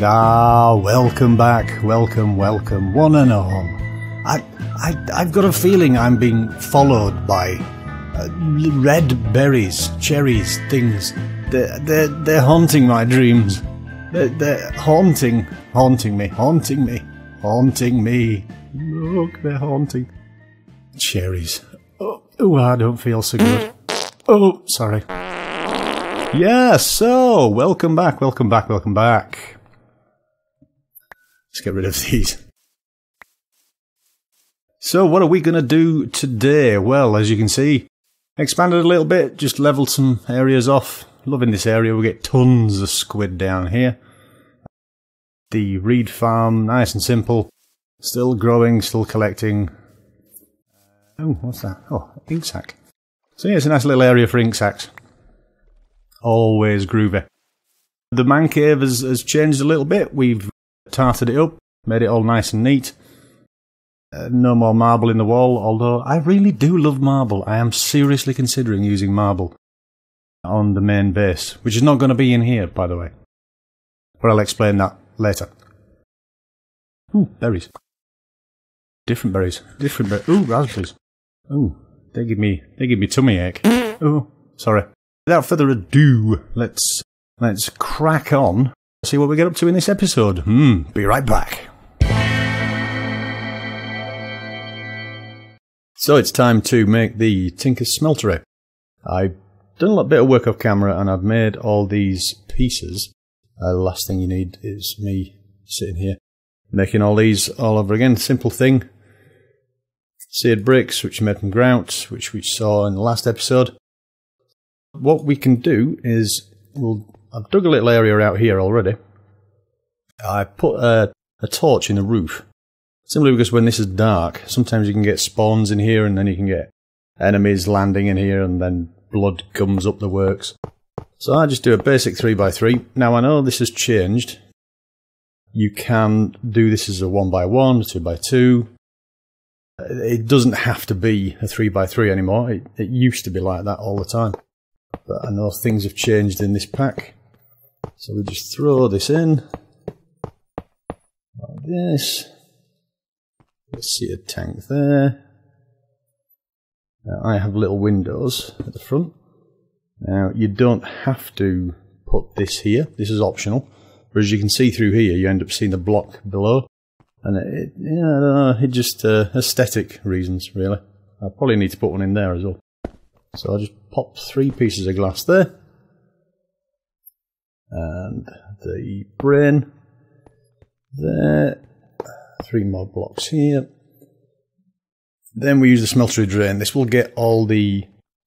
Welcome back, welcome, one and all. I've got a feeling I'm being followed by red berries, cherries, things. They're haunting my dreams. They're haunting me. Look, they're haunting. Cherries. Oh, I don't feel so good. Oh, sorry. Yeah, so, welcome back. Let's get rid of these. So, what are we going to do today? Well, as you can see, expanded a little bit, just leveled some areas off. Loving this area, we get tons of squid down here. The reed farm, nice and simple. Still growing, still collecting. Oh, what's that? Oh, ink sac. So yeah, it's a nice little area for ink sacs. Always groovy. The man cave has changed a little bit. We've tarted it up, made it all nice and neat. No more marble in the wall, although I really do love marble. I am seriously considering using marble on the main base, which is not going to be in here, by the way. But I'll explain that later. Ooh, berries. Different berries. Ooh, raspberries. Ooh, they give me tummy ache. Oh, sorry. Without further ado, let's crack on. See what we get up to in this episode. Be right back. So it's time to make the Tinker's Smeltery. I've done a little bit of work off camera and I've made all these pieces. The last thing you need is me sitting here making all these all over again. Simple thing. Seared bricks, which are made from grout, which we saw in the last episode. What we can do is, I've dug a little area out here already. I put a torch in the roof. Simply because when this is dark, sometimes you can get spawns in here and then you can get enemies landing in here and then blood comes up the works. So I just do a basic 3x3. Now I know this has changed. You can do this as a 1x1, 2x2. It doesn't have to be a 3x3 anymore. It used to be like that all the time. But I know things have changed in this pack. So we just throw this in. Like this. See a tank there. Now I have little windows at the front. Now you don't have to put this here. This is optional. But as you can see through here, you end up seeing the block below. And I don't know, it just aesthetic reasons, really. I probably need to put one in there as well. So I'll just pop 3 pieces of glass there. And the brain there. 3 more blocks here. Then we use the smeltery drain. This will get all the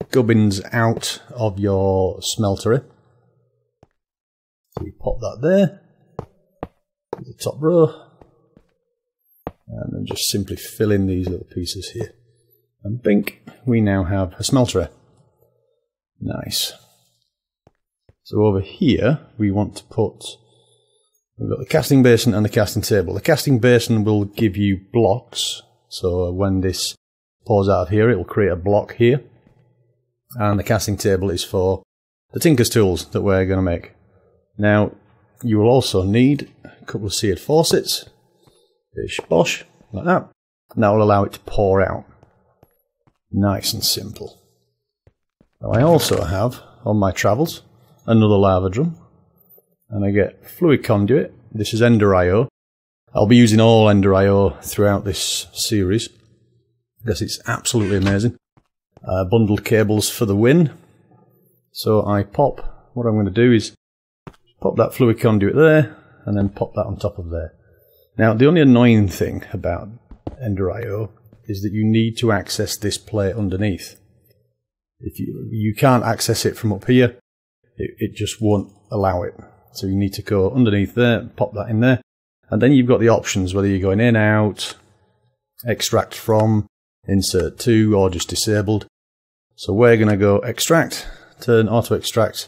gubbins out of your smeltery. So we pop that there. The top row. And then just simply fill in these little pieces here. And bink, we now have a smeltery. Nice. So over here, we want to put... We've got the casting basin and the casting table. The casting basin will give you blocks. So when this pours out of here, it will create a block here. And the casting table is for the tinker's tools that we're going to make. Now, you will also need a couple of seared faucets. Bish bosh, like that. And that will allow it to pour out. Nice and simple. Now I also have, on my travels, another lava drum. And I get fluid conduit. This is Ender IO. I'll be using all Ender IO throughout this series because it's absolutely amazing. Bundled cables for the win. So I pop, what I'm going to do is pop that fluid conduit there and then pop that on top of there. Now the only annoying thing about Ender IO is that you need to access this plate underneath. If you can't access it from up here, it just won't allow it. So you need to go underneath there, pop that in there, and then you've got the options whether you're going in, out, extract from, insert to, or just disabled. So we're going to go extract, turn auto extract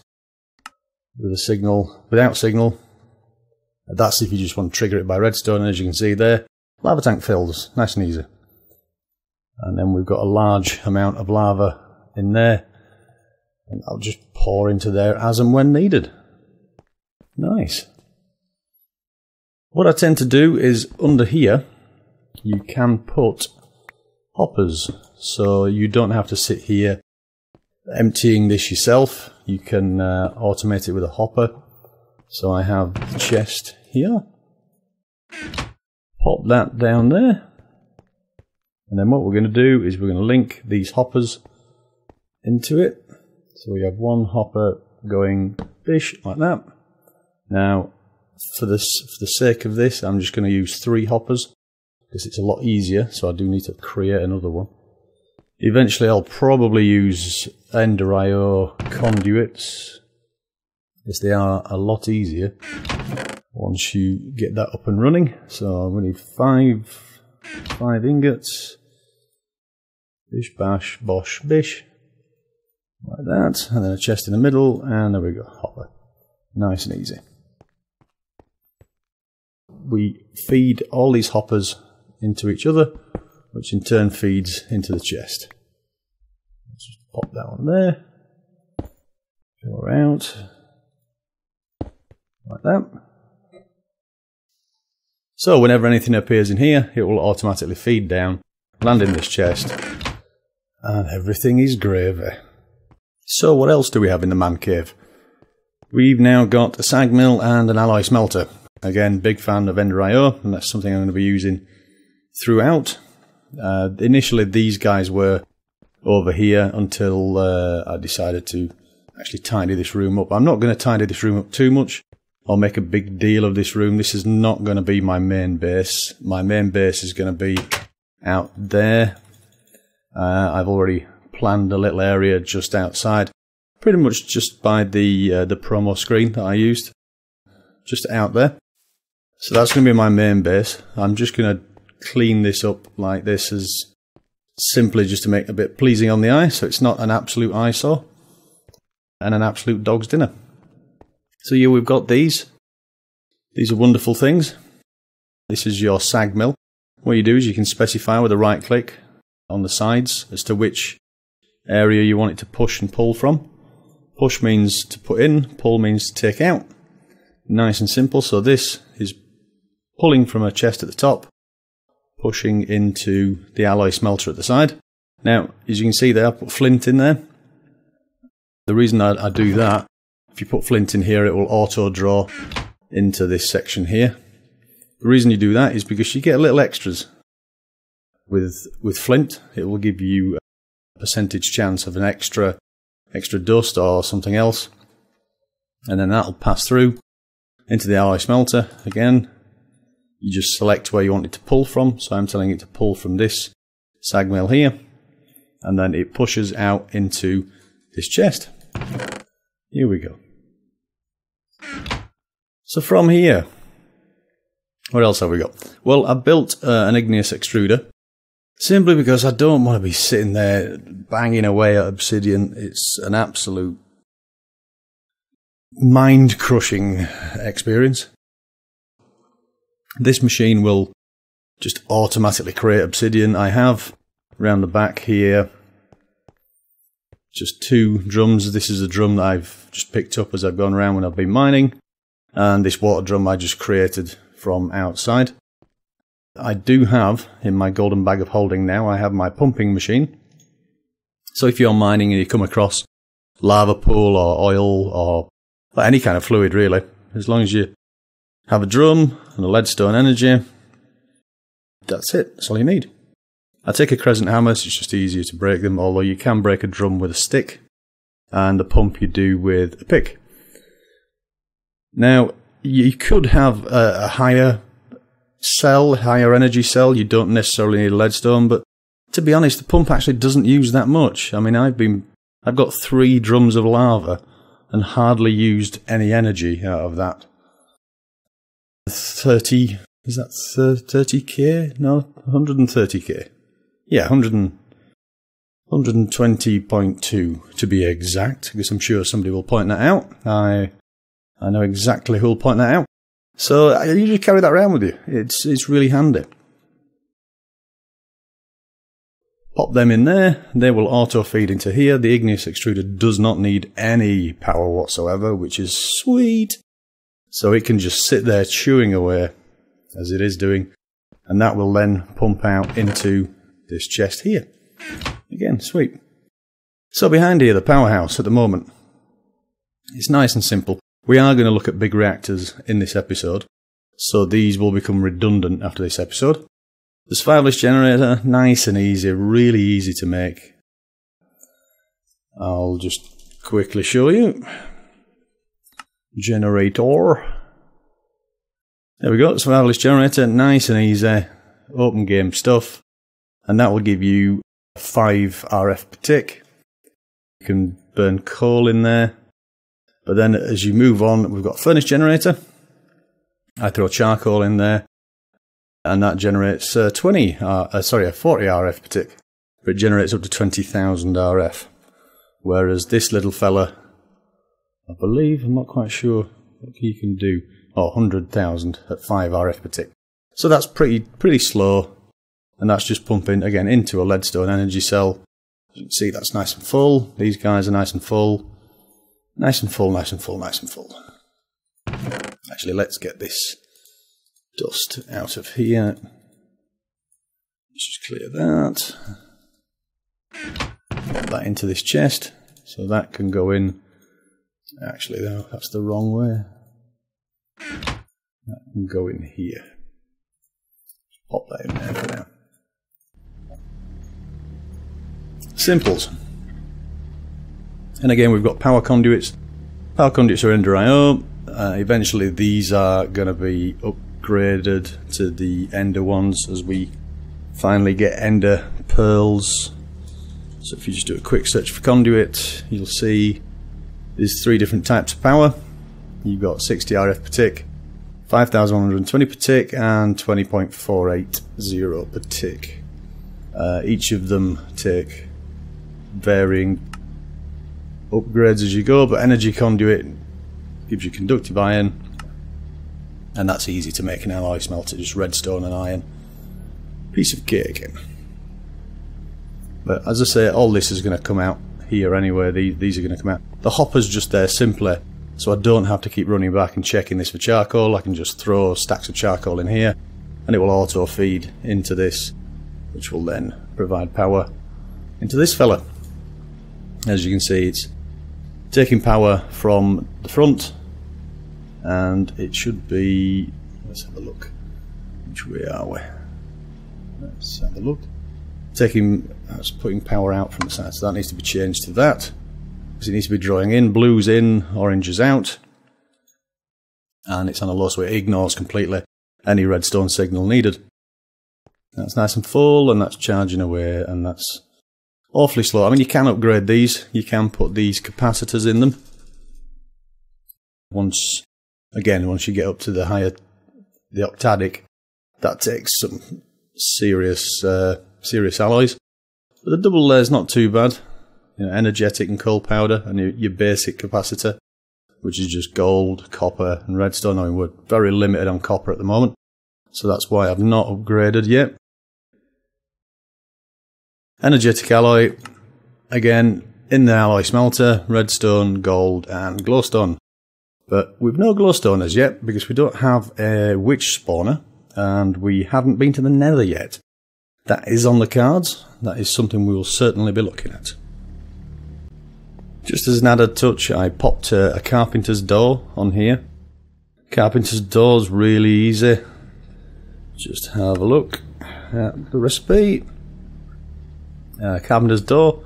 with a signal, without signal. That's if you just want to trigger it by redstone, and as you can see there, lava tank fills, nice and easy. And then we've got a large amount of lava in there, and I'll just pour into there as and when needed. Nice. What I tend to do is under here, you can put hoppers, so you don't have to sit here emptying this yourself. You can automate it with a hopper. So I have the chest here. Pop that down there. And then what we're going to do is we're going to link these hoppers into it. So we have one hopper going bish like that. Now, for the sake of this, I'm just going to use 3 hoppers because it's a lot easier. So I do need to create another one. Eventually, I'll probably use Ender.io conduits, as they are a lot easier once you get that up and running. So we need 5 ingots. Bish, bash, bosh, bish. Like that. And then a chest in the middle. And there we go. Hopper. Nice and easy. We feed all these hoppers into each other, which in turn feeds into the chest. Let's just pop that one there. Fill her out. Like that. So whenever anything appears in here, it will automatically feed down, land in this chest, and everything is gravy. So what else do we have in the man cave? We've now got a sag mill and an alloy smelter. Again, big fan of Ender.io, and that's something I'm going to be using throughout. Initially these guys were over here until I decided to actually tidy this room up. I'm not going to tidy this room up too much or make a big deal of this room. This is not going to be my main base. My main base is going to be out there. I've already planned a little area just outside, pretty much just by the promo screen that I used, just out there. So that's going to be my main base. I'm just going to clean this up like this, as simply just to make it a bit pleasing on the eye, so it's not an absolute eyesore and an absolute dog's dinner. So here we've got these. These are wonderful things. This is your sag mill. What you do is you can specify with a right click on the sides as to which area you want it to push and pull from. Push means to put in, pull means to take out. Nice and simple. So this is pulling from a chest at the top, pushing into the alloy smelter at the side. Now, as you can see there, I put flint in there. The reason I do that, if you put flint in here, it will auto-draw into this section here. The reason you do that is because you get little extras. With flint, it will give you a percentage chance of an extra dust or something else. And then that'll pass through into the alloy smelter. Again, you just select where you want it to pull from. So I'm telling it to pull from this sag mill here. And then it pushes out into this chest. Here we go. So from here, what else have we got? Well, I built an igneous extruder simply because I don't want to be sitting there banging away at obsidian. It's an absolute mind-crushing experience. This machine will just automatically create obsidian. I have around the back here just 2 drums. This is a drum that I've just picked up as I've gone around when I've been mining. And this water drum I just created from outside. I do have, in my golden bag of holding now, I have my pumping machine. So if you're mining and you come across lava pool or oil or any kind of fluid really, as long as you have a drum and a leadstone energy, that's it. That's all you need. I take a crescent hammer, so it's just easier to break them, although you can break a drum with a stick, and the pump you do with a pick. Now, you could have a higher energy cell. You don't necessarily need a leadstone, but to be honest, the pump actually doesn't use that much. I mean, I've got 3 drums of lava and hardly used any energy out of that. 30, is that 30k? No, 130k. Yeah, 120.2 to be exact, because I'm sure somebody will point that out. I know exactly who will point that out. So I usually carry that around with you. It's really handy. Pop them in there. They will auto feed into here. The igneous extruder does not need any power whatsoever, which is sweet. So it can just sit there chewing away as it is doing, and that will then pump out into this chest here. Again, sweet. So behind here, the powerhouse at the moment, it's nice and simple. We are going to look at big reactors in this episode, so these will become redundant after this episode. The survivalist generator, nice and easy, really easy to make. I'll just quickly show you. Generator. There we go, survivalist generator, nice and easy, open game stuff, and that will give you 5 RF per tick. You can burn coal in there, but then as you move on, we've got furnace generator. I throw charcoal in there, and that generates 40 RF per tick, but it generates up to 20,000 RF. Whereas this little fella, I believe, I'm not quite sure what he can do. 100,000 at 5 RF per tick. So that's pretty slow, and that's just pumping again into a leadstone energy cell. As you can see, that's nice and full. These guys are nice and full. Nice and full, nice and full, nice and full. Actually, let's get this dust out of here. Let's just clear that. Put that into this chest, so that can go in. Actually, no, that's the wrong way. That can go in here. Pop that in there for now. Simples. And again, we've got power conduits. Power conduits are Ender IO. Eventually, these are going to be upgraded to the Ender ones as we finally get Ender pearls. So if you just do a quick search for conduit, you'll see there's 3 different types of power. You've got 60 RF per tick, 5,120 per tick, and 20.480 per tick. Each of them take varying upgrades as you go, but energy conduit gives you conductive iron, and that's easy to make an alloy smelter, just redstone and iron. Piece of cake. But as I say, all this is going to come out here anyway. These are going to come out. The hopper's just there simply, so I don't have to keep running back and checking this for charcoal. I can just throw stacks of charcoal in here, and it will auto feed into this, which will then provide power into this fella. As you can see, it's taking power from the front, and it should be, let's have a look, which way are we? Let's have a look. That's putting power out from the side, so that needs to be changed to that, because it needs to be drawing in, blues in, oranges out, and it's on a low, so it ignores completely any redstone signal needed. That's nice and full, and that's charging away, and that's awfully slow. I mean, you can upgrade these. You can put these capacitors in them. Once you get up to the octadic, that takes some serious alloys. But the double layer is not too bad. Energetic and coal powder, and your basic capacitor, which is just gold, copper, and redstone. I mean, we're very limited on copper at the moment, so that's why I've not upgraded yet. Energetic alloy, again, in the alloy smelter, redstone, gold, and glowstone. But we've no glowstone as yet, because we don't have a witch spawner, and we haven't been to the nether yet. That is on the cards. That is something we will certainly be looking at. Just as an added touch, I popped a carpenter's door on here. Carpenter's door is really easy. Just have a look at the recipe. Carpenter's door.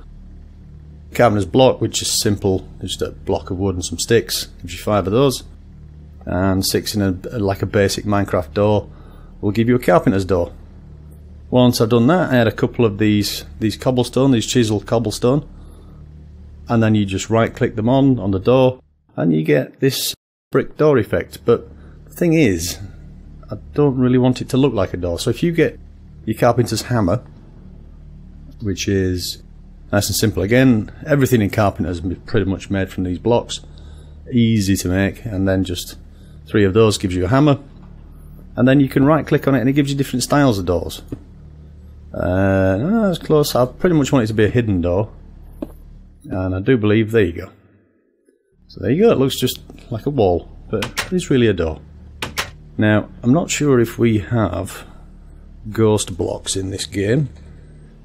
Carpenter's block, which is simple, just a block of wood and some sticks. Gives you 5 of those. And 6 in like a basic Minecraft door will give you a carpenter's door. Once I've done that, I had a couple of these cobblestone, these chiseled cobblestone, and then you just right click them on the door, and you get this brick door effect. But the thing is, I don't really want it to look like a door, so if you get your carpenter's hammer, which is nice and simple, again, everything in carpenter's is pretty much made from these blocks, easy to make, and then just 3 of those gives you a hammer, and then you can right click on it and it gives you different styles of doors. No, that's close. I pretty much want it to be a hidden door, and I do believe, there you go. So there you go, it looks just like a wall, but it's really a door. Now, I'm not sure if we have ghost blocks in this game,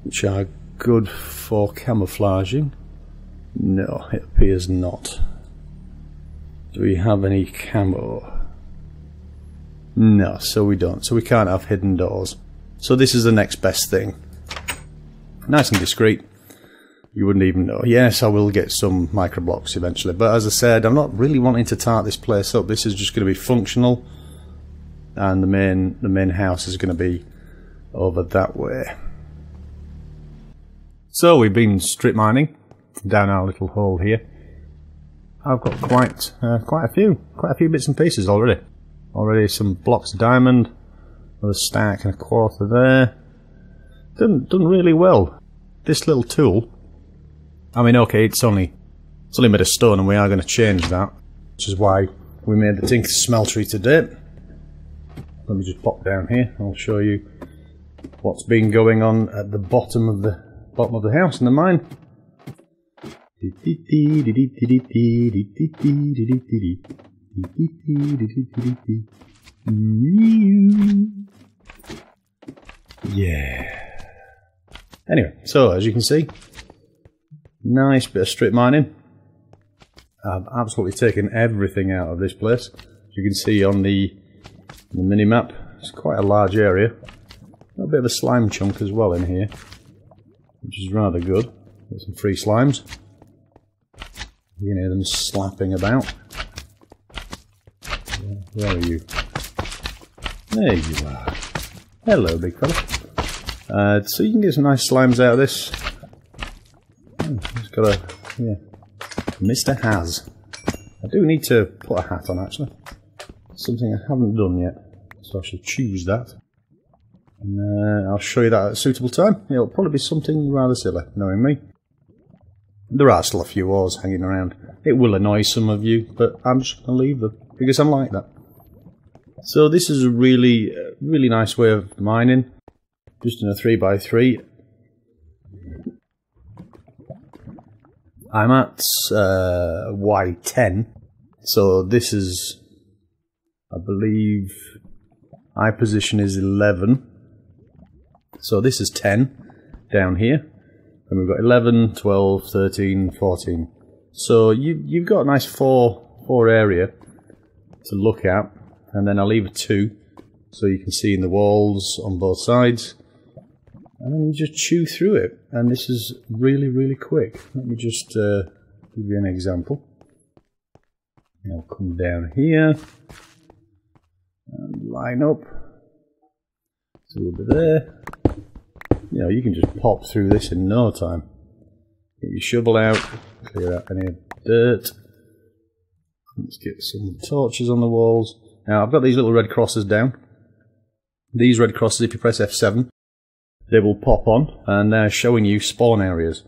which are good for camouflaging. No, it appears not. Do we have any camo? No, so we don't. So we can't have hidden doors. So this is the next best thing. Nice and discreet. You wouldn't even know. Yes, I will get some microblocks eventually, but as I said, I'm not really wanting to tart this place up. This is just going to be functional, and the main house is going to be over that way. So we've been strip mining down our little hole here. I've got quite a few bits and pieces already. Already some blocks of diamond, another stack and a quarter there. Done really well. This little tool, I mean, okay, it's only made of stone, and we are going to change that, which is why we made the tinker smeltery today. Let me just pop down here. I'll show you what's been going on at the bottom of the house in the mine. Yeah. Anyway, so as you can see, nice bit of strip mining. I've absolutely taken everything out of this place. As you can see on the mini-map, it's quite a large area. A bit of a slime chunk as well in here, which is rather good. Got some free slimes. You can hear them slapping about. Where are you? There you are. Hello, big fella. So you can get some nice slimes out of this. It's got a, yeah, Mr. Has. I do need to put a hat on, actually. Something I haven't done yet, so I shall choose that. And I'll show you that at a suitable time. It'll probably be something rather silly, knowing me. There are still a few ores hanging around. It will annoy some of you, but I'm just going to leave them, because I'm like that. So this is a really nice way of mining. Just in a 3x3. I'm at Y10, so this is, I believe, my position is 11. So this is 10 down here, and we've got 11, 12, 13, 14. So you've got a nice four area to look at, and then I'll leave a 2 so you can see in the walls on both sides, and then you just chew through it, and this is really quick. Let me just give you an example. I'll come down here and line up. It's a little bit there. You know, you can just pop through this in no time. Get your shovel out, clear out any dirt. Let's get some torches on the walls. Now I've got these little red crosses down. These red crosses, if you press F7, they will pop on, and they're showing you spawn areas.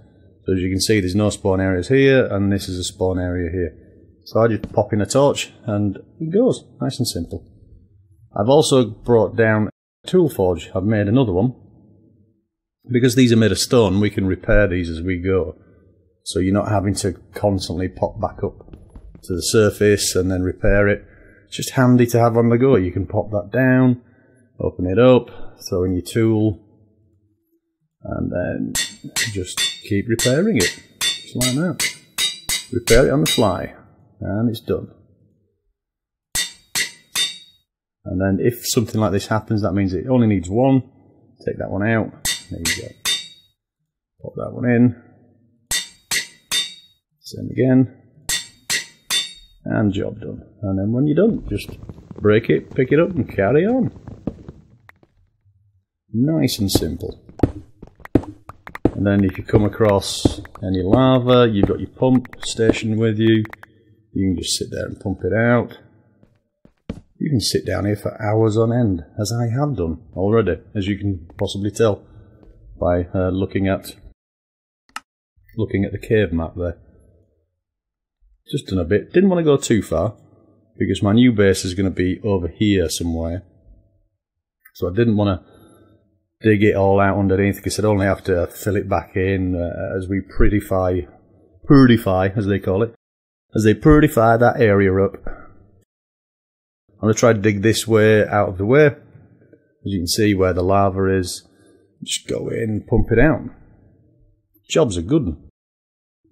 So as you can see, there's no spawn areas here, and this is a spawn area here. So I just pop in a torch, and it goes. Nice and simple. I've also brought down a tool forge. I've made another one. Because these are made of stone, we can repair these as we go. So you're not having to constantly pop back up to the surface and then repair it. It's just handy to have on the go. You can pop that down, open it up, throw in your tool, and then just keep repairing it. Just like that. Repair it on the fly, and it's done. And then if something like this happens, that means it only needs one. Take that one out. There you go. Pop that one in. Same again. And job done. And then when you're done, just break it, pick it up, and carry on. Nice and simple. And then if you come across any lava, you've got your pump station with you. You can just sit there and pump it out. You can sit down here for hours on end, as I have done already, as you can possibly tell by looking at the cave map there. Just done a bit. Didn't want to go too far, because my new base is going to be over here somewhere. So I didn't want to dig it all out underneath, because I'd only have to fill it back in as we purify, as they call it, as they purify that area up. I'm going to try to dig this way out of the way. As you can see where the lava is, just go in, pump it out. Job's a good one.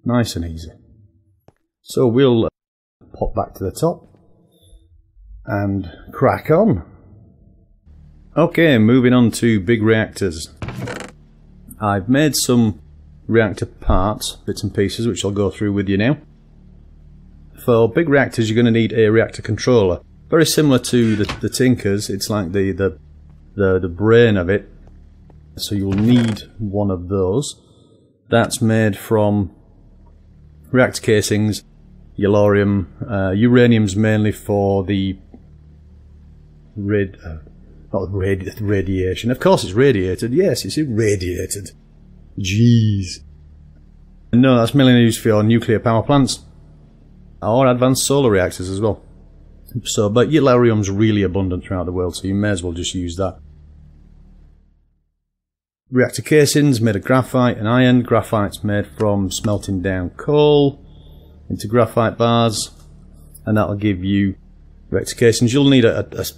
Nice and easy. So we'll pop back to the top and crack on. Okay, moving on to big reactors. I've made some reactor parts, bits and pieces, which I'll go through with you now. For big reactors, you're going to need a reactor controller. Very similar to the Tinkers, it's like the brain of it. So you'll need one of those. That's made from reactor casings, yellorium, uranium's mainly for the radiation. Of course it's radiated. Yes, it's irradiated. Jeez. No, that's mainly used for your nuclear power plants or advanced solar reactors as well. So, but yellorium's really abundant throughout the world, so you may as well just use that. Reactor casings made of graphite and iron. Graphite's made from smelting down coal into graphite bars, and that'll give you reactor casings. You'll need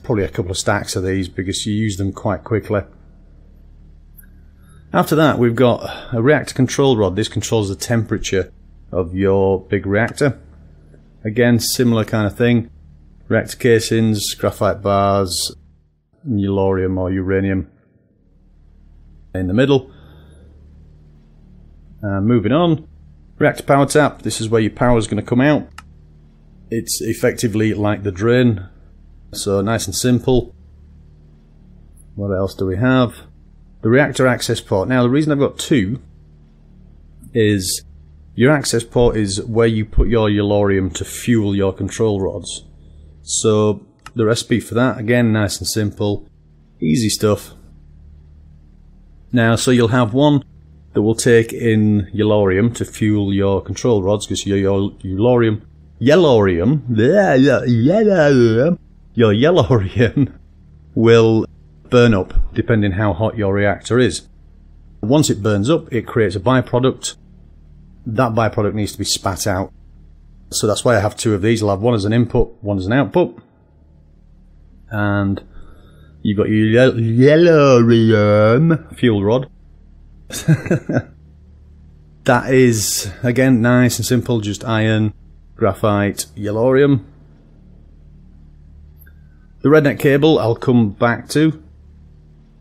probably a couple of stacks of these because you use them quite quickly. After that, we've got a reactor control rod. This controls the temperature of your big reactor. Again, similar kind of thing. Reactor casings, graphite bars, yellorium or uranium in the middle. Moving on, reactor power tap. This is where your power is going to come out. It's effectively like the drain, so nice and simple. What else do we have? The reactor access port. Now the reason I've got two is your access port is where you put your yellorium to fuel your control rods. So the recipe for that, again, nice and simple, easy stuff. Now, so you'll have one that will take in yellorium to fuel your control rods, because your yellorium will burn up depending how hot your reactor is. Once it burns up, it creates a byproduct. That byproduct needs to be spat out. So that's why I have two of these. I'll have one as an input, one as an output. And you've got your yellorium fuel rod. That is, again, nice and simple, just iron, graphite, yellorium. The rednet cable I'll come back to.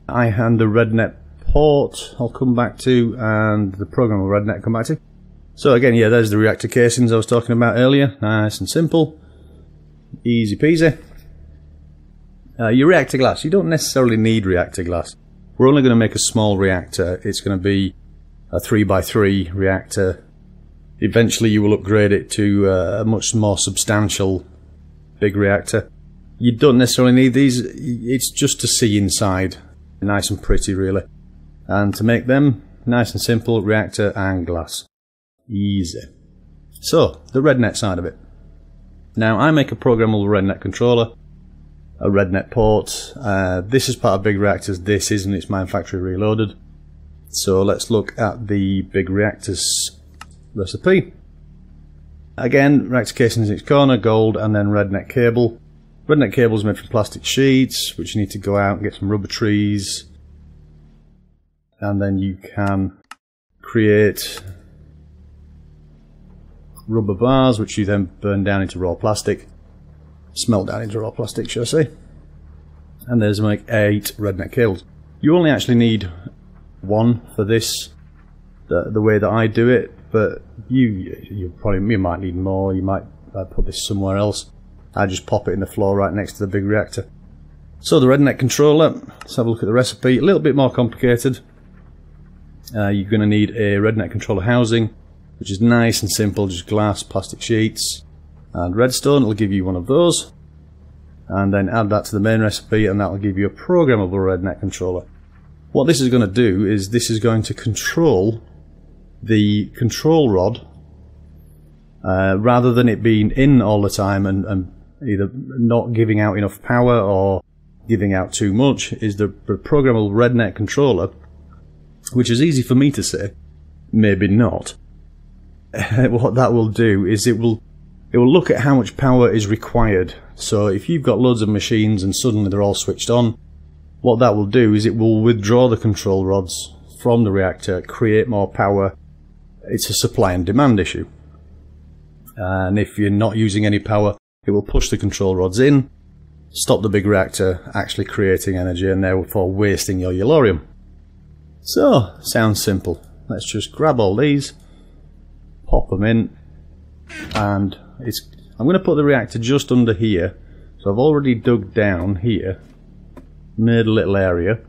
And the rednet port I'll come back to, and the programmable rednet I'll come back to. So again, yeah, there's the reactor casings I was talking about earlier. Nice and simple. Easy peasy. Your reactor glass. You don't necessarily need reactor glass. We're only going to make a small reactor. It's going to be a 3x3 reactor. Eventually you will upgrade it to a much more substantial big reactor. You don't necessarily need these. It's just to see inside. Nice and pretty, really. And to make them, nice and simple, reactor and glass. Easy. So, the rednet side of it. Now, I make a programmable rednet controller, a rednet port. This is part of big reactors. This isn't. It's manufacturer reloaded. So let's look at the big reactors recipe. Again, reactor casings in its corner, gold, and then rednet cable. Rednet cable is made from plastic sheets, which you need to go out and get some rubber trees. And then you can create rubber bars, which you then burn down into raw plastic. Smelt down into raw plastic, shall I say. And there's like 8 rednet cables. You only actually need one for this, the way that I do it, but you might need more. You might put this somewhere else. I just pop it in the floor right next to the big reactor. So the rednet controller, let's have a look at the recipe. A little bit more complicated. You're going to need a rednet controller housing, which is nice and simple, just glass, plastic sheets, and redstone. It'll give you one of those. And then add that to the main recipe, and that'll give you a programmable rednet controller. What this is going to do is this is going to control the control rod, rather than it being in all the time and either not giving out enough power or giving out too much, is the programmable rednet controller, which is easy for me to say, maybe not. What that will do is it will it will look at how much power is required. So if you've got loads of machines and suddenly they're all switched on, what that will do is it will withdraw the control rods from the reactor, create more power. It's a supply and demand issue. And if you're not using any power, it will push the control rods in, stop the big reactor actually creating energy and therefore wasting your yellorium. So, sounds simple. Let's just grab all these, pop them in, and I'm going to put the reactor just under here. So I've already dug down here, made a little area,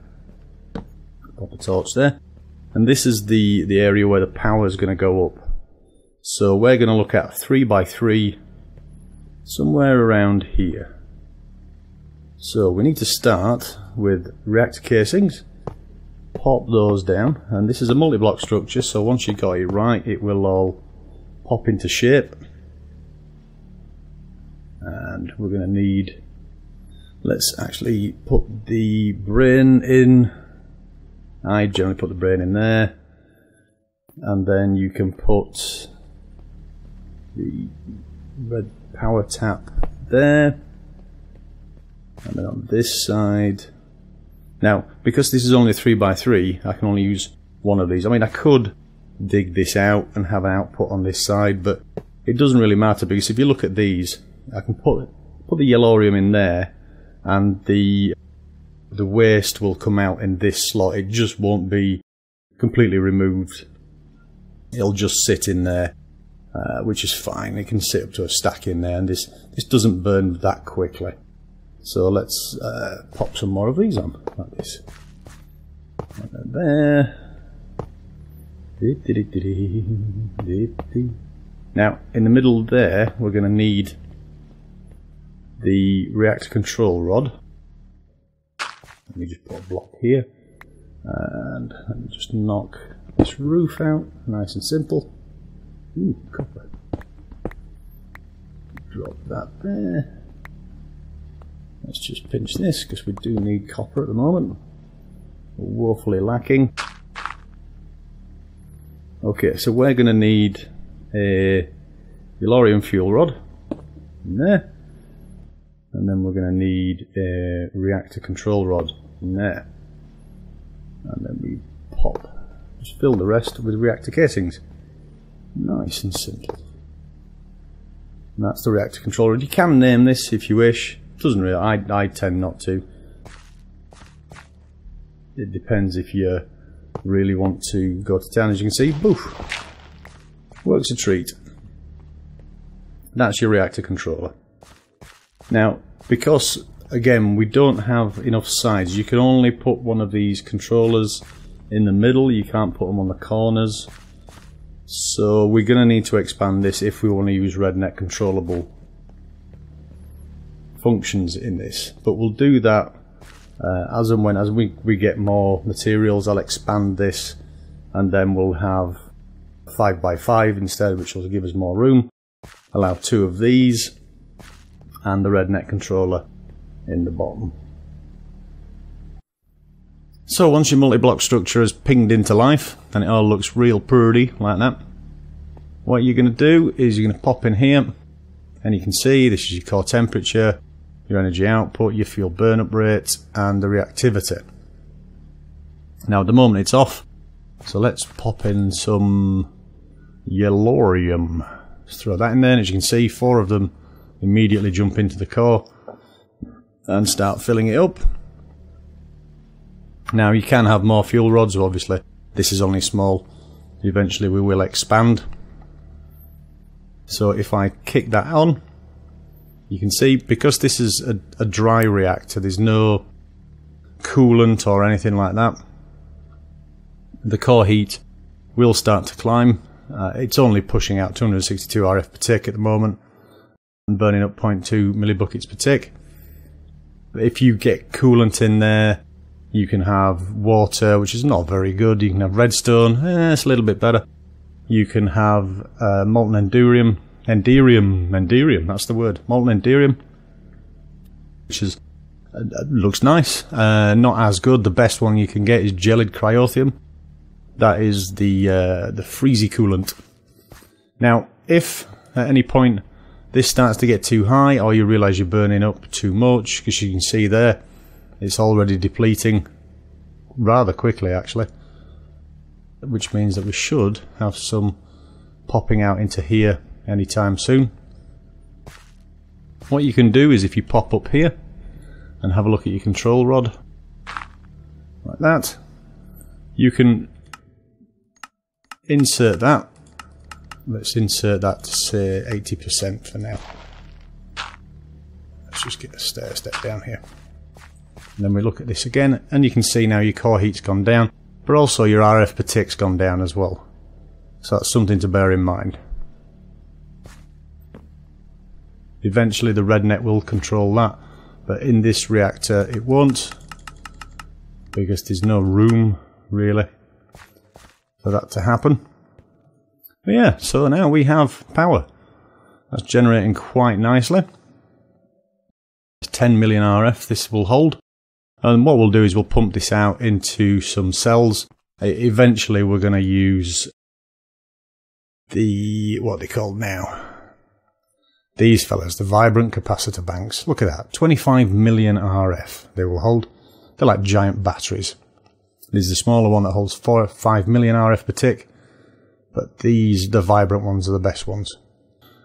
pop a torch there, and this is the area where the power is going to go up. So we're going to look at 3x3 somewhere around here. So we need to start with reactor casings, pop those down, and this is a multi-block structure, so once you got it right it will all pop into shape. And we're going to need, let's actually put the brain in. I generally put the brain in there, and then you can put the red power tap there, and then on this side. Now, because this is only 3x3, I can only use one of these. I mean, I could dig this out and have an output on this side, but it doesn't really matter, because if you look at these, I can put the yellorium in there, and the waste will come out in this slot. It just won't be completely removed. It'll just sit in there, which is fine. It can sit up to a stack in there, and this doesn't burn that quickly. So let's pop some more of these on, like this. And there. Now, in the middle there, we're going to need the reactor control rod. Let me just put a block here, and let me just knock this roof out, nice and simple. Ooh, copper. Drop that there. Let's just pinch this, because we do need copper at the moment. We're woefully lacking. Okay, so we're going to need a yellorium fuel rod in there, and then we're going to need a reactor control rod in there, and then we just fill the rest with reactor casings. Nice and simple. And that's the reactor control rod. You can name this if you wish. Doesn't really. I tend not to. It depends if you really want to go to town. As you can see, boof, works a treat. That's your reactor controller. Now, because again we don't have enough sides, you can only put one of these controllers in the middle. You can't put them on the corners. So we're going to need to expand this if we want to use RedNet controllable functions in this. But we'll do that as and when we get more materials. I'll expand this, and then we'll have 5x5 instead, which will give us more room. Allow 2 of these, and the RedNet controller in the bottom. So once your multi-block structure has pinged into life, and it all looks real pretty like that, what you're going to do is you're going to pop in here, and you can see this is your core temperature, your energy output, your fuel burn-up rate, and the reactivity. Now at the moment it's off, so let's pop in some yellorium. Just throw that in there, and as you can see, 4 of them immediately jump into the core and start filling it up. Now you can have more fuel rods, obviously this is only small. Eventually we will expand. So if I kick that on, you can see, because this is a dry reactor, there's no coolant or anything like that, the core heat will start to climb. It's only pushing out 262 RF per tick at the moment and burning up 0.2 millibuckets per tick. If you get coolant in there, you can have water, which is not very good. You can have redstone, it's a little bit better. You can have molten enderium, that's the word, molten enderium, which is looks nice. Not as good. The best one you can get is gelid cryothium. That is the freezy coolant. Now, if at any point this starts to get too high, or you realise you're burning up too much, because you can see there it's already depleting rather quickly actually, which means that we should have some popping out into here anytime soon. What you can do is, if you pop up here and have a look at your control rod like that, you can insert that. Let's insert that to say 80% for now. Let's just get a stair step down here. And then we look at this again, and you can see now your core heat's gone down, but also your RF per tick's gone down as well. So that's something to bear in mind. Eventually the red net will control that, but in this reactor it won't, because there's no room really for that to happen. But yeah, so now we have power. That's generating quite nicely. 10 million RF this will hold. And what we'll do is we'll pump this out into some cells. Eventually we're going to use what are they called now? These fellas, the vibrant capacitor banks. Look at that, 25 million RF they will hold. They're like giant batteries. This is the smaller one that holds 4 or 5 million RF per tick. But the vibrant ones are the best ones.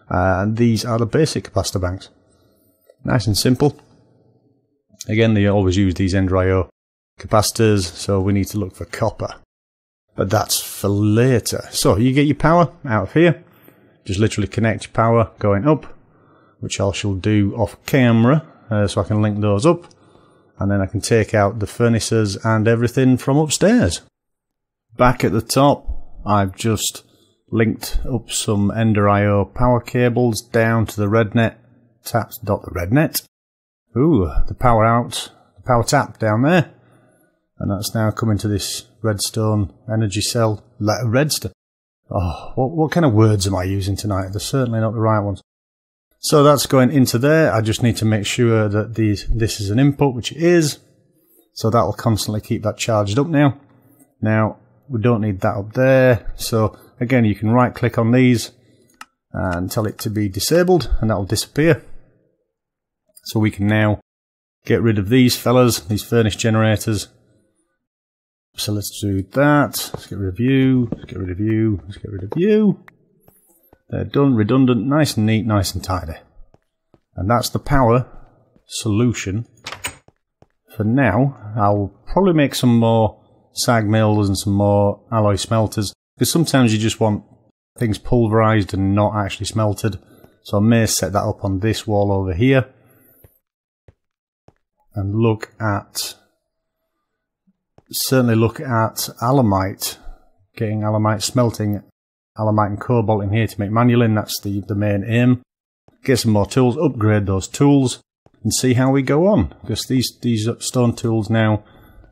And these are the basic capacitor banks. Nice and simple. Again, they always use these Ender-IO capacitors, so we need to look for copper. But that's for later. So you get your power out of here. Just literally connect your power going up, which I shall do off camera, so I can link those up. And then I can take out the furnaces and everything from upstairs. Back at the top, I've just linked up some Ender-IO power cables down to the red net. Tapped the red net. Ooh, the power out, the power tap down there. And that's now coming to this redstone energy cell. Redstone. Oh, what kind of words am I using tonight? They're certainly not the right ones. So that's going into there. I just need to make sure that this is an input, which it is. So that will constantly keep that charged up now. Now, we don't need that up there. So again, you can right click on these and tell it to be disabled, and that will disappear. So we can now get rid of these fellas, these furnace generators. So let's do that. Let's get rid of you. Let's get rid of you. Let's get rid of you. They're done, redundant, nice and neat, nice and tidy. And that's the power solution for now. I'll probably make some more sag mills and some more alloy smelters, because sometimes you just want things pulverized and not actually smelted. So I may set that up on this wall over here. And certainly look at alemite, getting alemite, smelting alemite and cobalt in here to make manulin. That's the main aim. Get some more tools, upgrade those tools, and see how we go on. Because these stone tools now,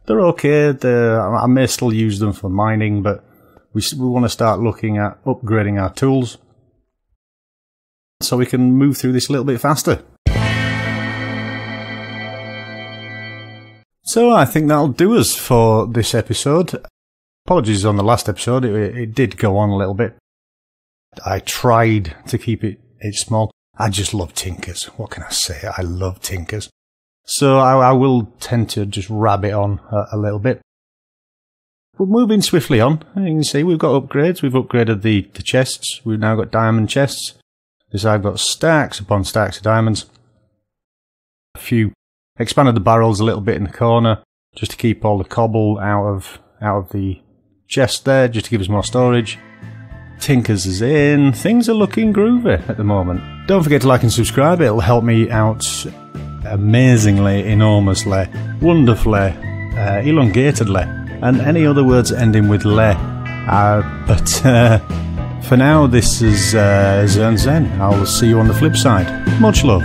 they're okay. I may still use them for mining, but we want to start looking at upgrading our tools so we can move through this a little bit faster. So I think that'll do us for this episode. Apologies on the last episode, it did go on a little bit. I tried to keep it small. I just love tinkers. What can I say? I love tinkers. So I will tend to just rabbit on a little bit. But moving swiftly on, you can see we've got upgrades. We've upgraded the chests. We've now got diamond chests. This I've got stacks upon stacks of diamonds. A few. Expanded the barrels a little bit in the corner, just to keep all the cobble out of the chest there, just to give us more storage. Tinkers is in. Things are looking groovy at the moment. Don't forget to like and subscribe. It'll help me out amazingly, enormously, wonderfully, elongatedly, and any other words ending with le. But for now, this is ZurnZen. I'll see you on the flip side. Much love.